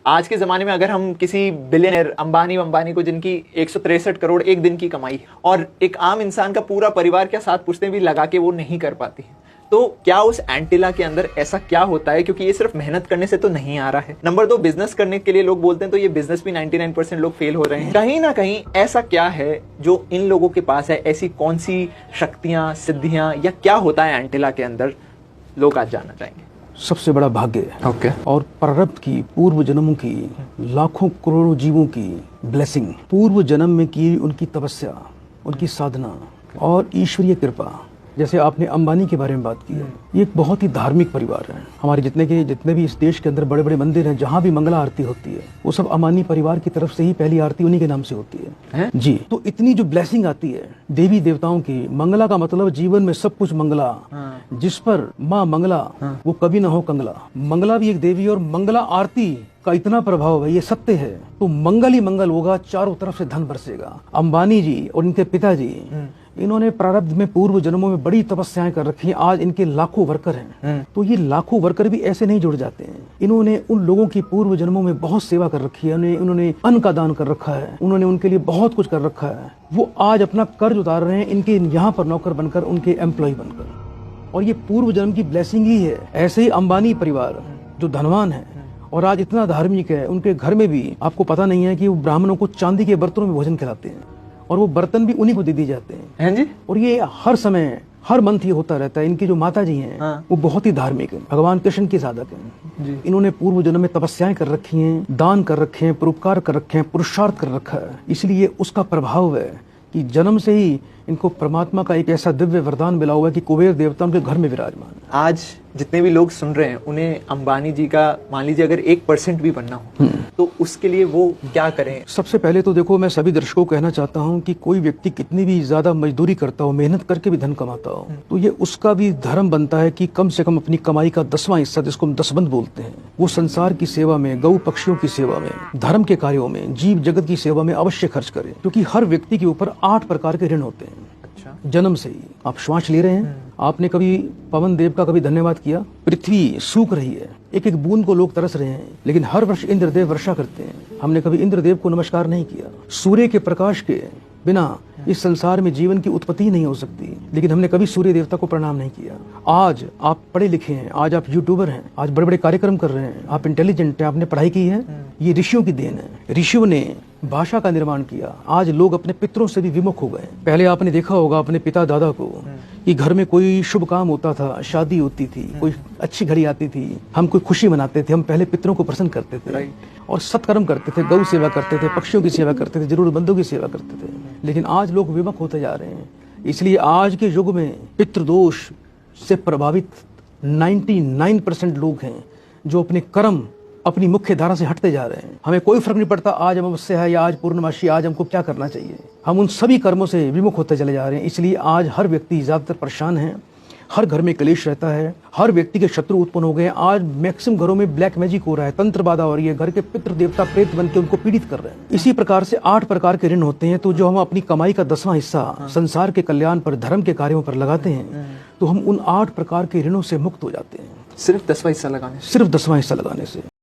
आज के ज़माने में अगर हम किसी बिलियनर अंबानी को जिनकी 163 करोड़ एक दिन की कमाई और एक आम इंसान का पूरा परिवार क्या साथ पुश्तें भी लगा के वो नहीं कर पाती है, तो क्या उस एंटिला के अंदर ऐसा क्या होता है? क्योंकि ये सिर्फ मेहनत करने से तो नहीं आ रहा है। नंबर 2, बिजनेस करने के लिए लोग बोलते हैं तो ये बिजनेस भी 99% लोग फेल हो रहे हैं। कहीं ना कहीं ऐसा क्या है जो इन लोगों के पास है? ऐसी कौन सी शक्तियां, सिद्धियां या क्या होता है एंटिला के अंदर? लोग आज जानना चाहेंगे। सबसे बड़ा भाग्य है और प्रारब्ध की, पूर्व जन्मों की, लाखों करोड़ों जीवों की ब्लेसिंग, पूर्व जन्म में की उनकी तपस्या, उनकी साधना और ईश्वरीय कृपा। जैसे आपने अंबानी के बारे में बात की है, ये एक बहुत ही धार्मिक परिवार है। हमारे जितने भी इस देश के अंदर बड़े बड़े मंदिर हैं, जहाँ भी मंगला आरती होती है वो सब अंबानी परिवार की तरफ से ही पहली आरती उन्हीं के नाम से होती है जी। तो इतनी जो ब्लेसिंग आती है देवी देवताओं की, मंगला का मतलब जीवन में सब कुछ मंगला, जिस पर माँ मंगला वो कभी ना हो कंगला। मंगला भी एक देवी और मंगला आरती का इतना प्रभाव है, ये सत्य है। तो मंगल ही मंगल होगा, चारों तरफ से धन बरसेगा। अंबानी जी और इनके पिताजी, इन्होंने प्रारब्ध में पूर्व जन्मों में बड़ी तपस्याएं कर रखी हैं। आज इनके लाखों वर्कर हैं। तो ये लाखों वर्कर भी ऐसे नहीं जुड़ जाते हैं। इन्होंने उन लोगों की पूर्व जन्मों में बहुत सेवा कर रखी है, उन्होंने अन्न का दान कर रखा है, उन्होंने उनके लिए बहुत कुछ कर रखा है। वो आज अपना कर्ज उतार रहे हैं इनके यहाँ पर नौकर बनकर, उनके एम्प्लॉय बनकर। और ये पूर्व जन्म की ब्लेसिंग ही है। ऐसे ही अंबानी परिवार जो धनवान है और आज इतना धार्मिक है, उनके घर में भी आपको पता नहीं है कि वो ब्राह्मणों को चांदी के बर्तनों में भोजन खिलाते हैं और वो बर्तन भी उन्हीं को दे दिए जाते हैं जी। और ये हर समय, हर मंथ ये होता रहता है। इनकी जो माता जी हैं वो बहुत ही धार्मिक है, भगवान कृष्ण की साधक हैं जी। इन्होंने पूर्व जन्म में तपस्याएं कर रखी हैं, दान कर रखे हैं, परोपकार कर रखे हैं, पुरुषार्थ कर रखा है। इसलिए उसका प्रभाव है कि जन्म से ही इनको परमात्मा का एक ऐसा दिव्य वरदान मिला हुआ है कि कुबेर देवता उनके घर में विराजमान है। आज जितने भी लोग सुन रहे हैं उन्हें अंबानी जी का, मान लीजिए अगर 1% भी बनना हो तो उसके लिए वो क्या करें? सबसे पहले तो देखो, मैं सभी दर्शकों को कहना चाहता हूँ कि कोई व्यक्ति कितनी भी ज्यादा मजदूरी करता हो, मेहनत करके भी धन कमाता हो, तो ये उसका भी धर्म बनता है कि कम से कम अपनी कमाई का 10वां हिस्सा, जिसको हम दसबंध बोलते हैं, वो संसार की सेवा में, गौ पक्षियों की सेवा में, धर्म के कार्यों में, जीव जगत की सेवा में अवश्य खर्च करे। क्योंकि हर व्यक्ति के ऊपर 8 प्रकार के ऋण होते हैं जन्म से ही। आप श्वास ले रहे हैं, आपने कभी पवन देव का कभी धन्यवाद किया? पृथ्वी सूख रही है, एक एक बूंद को लोग तरस रहे हैं, लेकिन हर वर्ष इंद्रदेव वर्षा करते हैं। हमने कभी इंद्रदेव को नमस्कार नहीं किया। सूर्य के प्रकाश के बिना इस संसार में जीवन की उत्पत्ति नहीं हो सकती, लेकिन हमने कभी सूर्य देवता को प्रणाम नहीं किया। आज आप पढ़े लिखे हैं, आज आप यूट्यूबर हैं, आज बड़े बड़े कार्यक्रम कर रहे हैं, आप इंटेलिजेंट हैं, आपने पढ़ाई की है, ये ऋषियों की देन है। ऋषियों ने भाषा का निर्माण किया। आज लोग अपने पितरों से भी विमुख हो गए। पहले आपने देखा होगा अपने पिता दादा को कि घर में कोई शुभ काम होता था, शादी होती थी, कोई अच्छी घड़ी आती थी, हम कोई खुशी मनाते थे, हम पहले पितरों को प्रसन्न करते थे और सत्कर्म करते थे, गौ सेवा करते थे, पक्षियों की सेवा करते थे, जरूरतमंदों की सेवा करते थे। लेकिन आज लोग विमुख होते जा रहे हैं। इसलिए आज के युग में पितृदोष से प्रभावित 99% लोग हैं जो अपने कर्म, अपनी मुख्य धारा से हटते जा रहे हैं। हमें कोई फर्क नहीं पड़ता आज अमावस्या है या आज पूर्णमासी, आज हमको क्या करना चाहिए। हम उन सभी कर्मों से विमुख होते चले जा रहे हैं। इसलिए आज हर व्यक्ति ज्यादातर परेशान है, हर घर में कलेश रहता है, हर व्यक्ति के शत्रु उत्पन्न हो गए। आज मैक्सिमम घरों में ब्लैक मैजिक हो रहा है, तंत्र बाधा हो रही है, घर के पितृ देवता प्रेत बन के उनको पीड़ित कर रहे हैं। इसी प्रकार से 8 प्रकार के ऋण होते हैं। तो जो हम अपनी कमाई का 10वां हिस्सा संसार के कल्याण पर, धर्म के कार्यों पर लगाते हैं, तो हम उन 8 प्रकार के ऋणों से मुक्त हो जाते हैं। सिर्फ 10वां हिस्सा लगाने से? सिर्फ 10वां हिस्सा लगाने से।